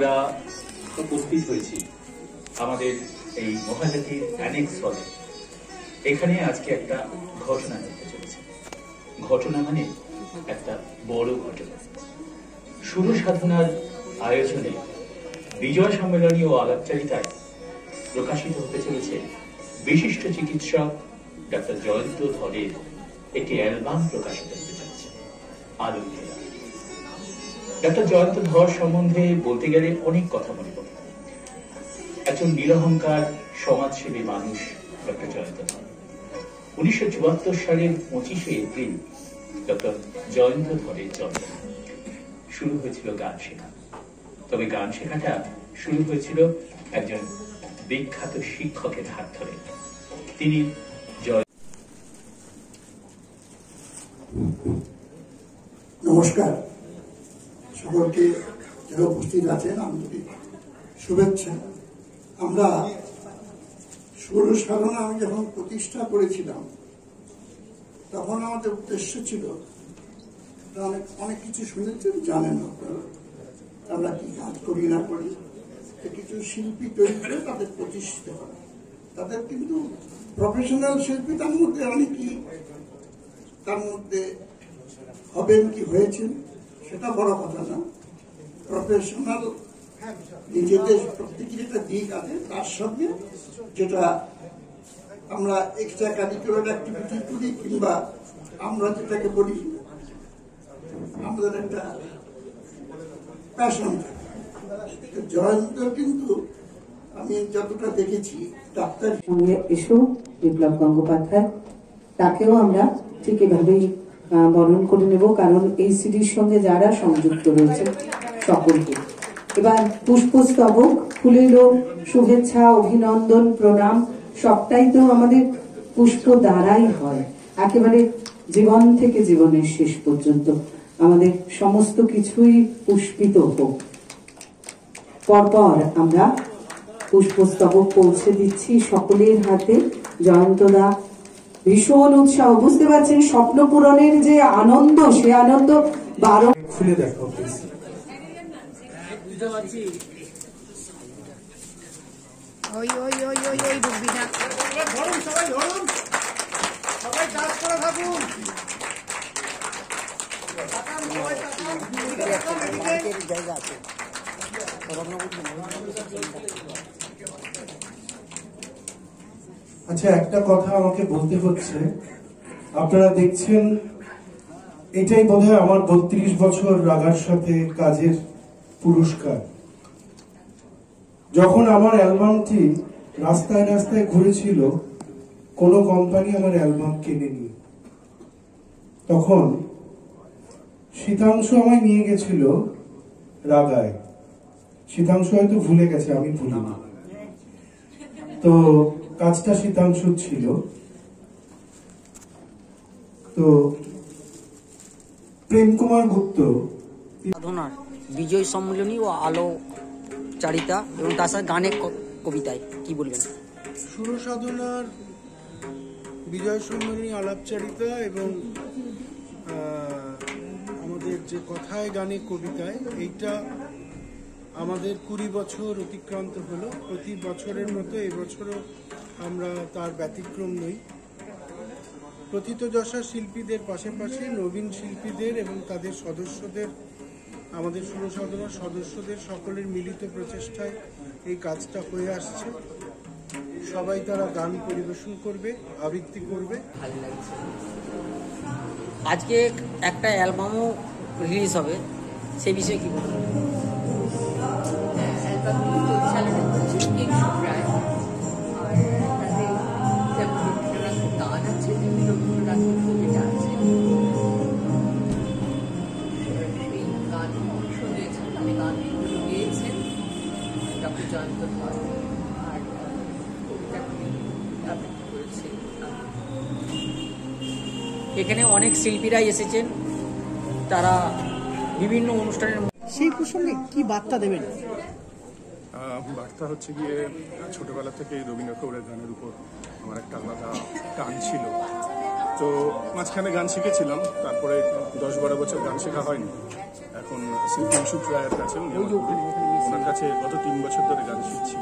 আমরা উপস্থিত হয়েছি আমাদের এই মহাজাতির অ্যানেক্স হলে। এখানে আজকে একটা ঘটনা ঘটতে চলেছে। ঘটনা মানে একটা বড় ঘটনা। শুরু সাধনার আয়োজনে বিজয় সম্মেলনী ও আলাপচারিতায় প্রকাশিত হতে চলেছে বিশিষ্ট চিকিৎসক ডাক্তার জয়ন্ত ধরের একটি অ্যালবাম প্রকাশিত হতে চলেছে, আলো। ডাক্তার জয়ন্ত ধর সম্বন্ধে বলতে গেলে অনেক কথা মনে পড়ে। একজন নিরহংকার সমাজসেবী মানুষ ডক্টর জয়ন্ত ধর। 1974 সালের 25শে এপ্রিল ডক্টর জয়ন্ত ধরের জন্ম। শুরু হয়েছিল গান শেখা। তবে গান শেখাটা শুরু হয়েছিল একজন বিখ্যাত শিক্ষকের হাত ধরে। তিনি নমস্কার সকলকে, যারা উপস্থিত আছেন আন্তরিক শুভেচ্ছা। আমরা ষোড় সাধনা আমি যখন প্রতিষ্ঠা করেছিলাম তখন আমাদের উদ্দেশ্য ছিল, অনেক কিছু শুনেছেন, জানেন আপনারা আমরা কি কাজ করি না করি, কিছু শিল্পী তৈরি করে তাদের প্রতিষ্ঠিত করা। তাদের কিন্তু প্রফেশনাল শিল্পী তার মধ্যে অনেকই, তার মধ্যে হবেন কি হয়েছেন সেটা বড় কথা না। প্রফেশনাল নিজেদের প্রত্যেকের একটা দিক আছে, তার সঙ্গে যেটা আমরা এক্সট্রা কারিকুলার অ্যাক্টিভিটি করি কিংবা আমরা যেটাকে বলি আমাদের একটা প্যাশন থাকে। জয়ন্ত কিন্তু আমি যতটা দেখেছি ডাক্তার সঙ্গে এসো বিপ্লব গঙ্গোপাধ্যায়, তাকেও আমরা ঠিক এভাবেই বরণ করে নেব, কারণ এই সিডির সঙ্গে যারা সংযুক্ত রয়েছে সকলকে। এবার পুষ্পস্তবক, ফুলেরও শুভেচ্ছা, অভিনন্দন, প্রণাম সবটাই তো আমাদের পুষ্প দ্বারাই হয়। একেবারে জীবন থেকে জীবনের শেষ পর্যন্ত আমাদের সমস্ত কিছুই পুষ্পিত হোক। পরপর আমরা পুষ্পস্তবক পৌঁছে দিচ্ছি সকলের হাতে। জয়ন্তদা ভীষণ উৎসাহ, বুঝতে পারছেন স্বপ্ন পূরণের যে আনন্দ, সে আনন্দ 12 খুলে দেখো। ওই ওই ওই ওই ওই ঢুকবি না, ধরুন সবাই, ধরুন সবাই, কাজ করে থাকুন। আচ্ছা, একটা কথা আমাকে বলতে হচ্ছে। আপনারা দেখছেন, এটাই বোধহয় আমার 32 বছর রাগার সাথে কাজের পুরস্কার। যখন আমার অ্যালবামটি রাস্তায় রাস্তায় ঘুরেছিল, কোনো কোম্পানি আমার অ্যালবাম কেনেনি। তখন শীতাংশু আমায় নিয়ে গেছিল রাগায়। শীতাংশু হয়তো ভুলে গেছে, আমি ভুলিনি। তো কাজটা শীতাংশুর ছিল। তো প্রেম কুমার গুপ্ত সাধনার বিজয় সম্মেলনী ও আলোচারিতা এবং তার সাথে গানের কবিতায় কি বলবেন? শুরু সাধনার বিজয় সম্মেলনী, আলাপচারিতা এবং আমাদের যে কথায় গানে কবিতায়, এইটা আমাদের 20 বছর অতিক্রান্ত হলো। প্রতি বছরের মতো এবছরও আমরা তার ব্যতিক্রম নই। প্রথিতযশা শিল্পীদের পাশাপাশি নবীন শিল্পীদের এবং তাদের সদস্যদের, আমাদের শুরু সাধনার সদস্যদের সকলের মিলিত প্রচেষ্টায় এই কাজটা হয়ে আসছে। সবাই তারা গান পরিবেশন করবে, আবৃত্তি করবে। ভালো লাগছে। আজকে একটা অ্যালবামও রিলিজ হবে, সেই বিষয়ে কি বলবেন? জয়ন্ত ধর আর কবিতা করেছে। এখানে অনেক শিল্পীরাই এসেছেন, তারা বিভিন্ন অনুষ্ঠানের। সেই প্রসঙ্গে কি বার্তা দেবেন? বার্তা হচ্ছে গিয়ে, ছোটবেলা থেকে রবীন্দ্রনাথ ঠাকুরের গানের উপর আমার একটা আলাদা টান ছিল। তো মাঝখানে গান শিখেছিলাম, তারপরে 10-12 বছর গান শেখা হয়নি। এখন শিল্পী ইউসুফ রায়ের কাছে, ওনার কাছে গত 3 বছর ধরে গান শিখছি।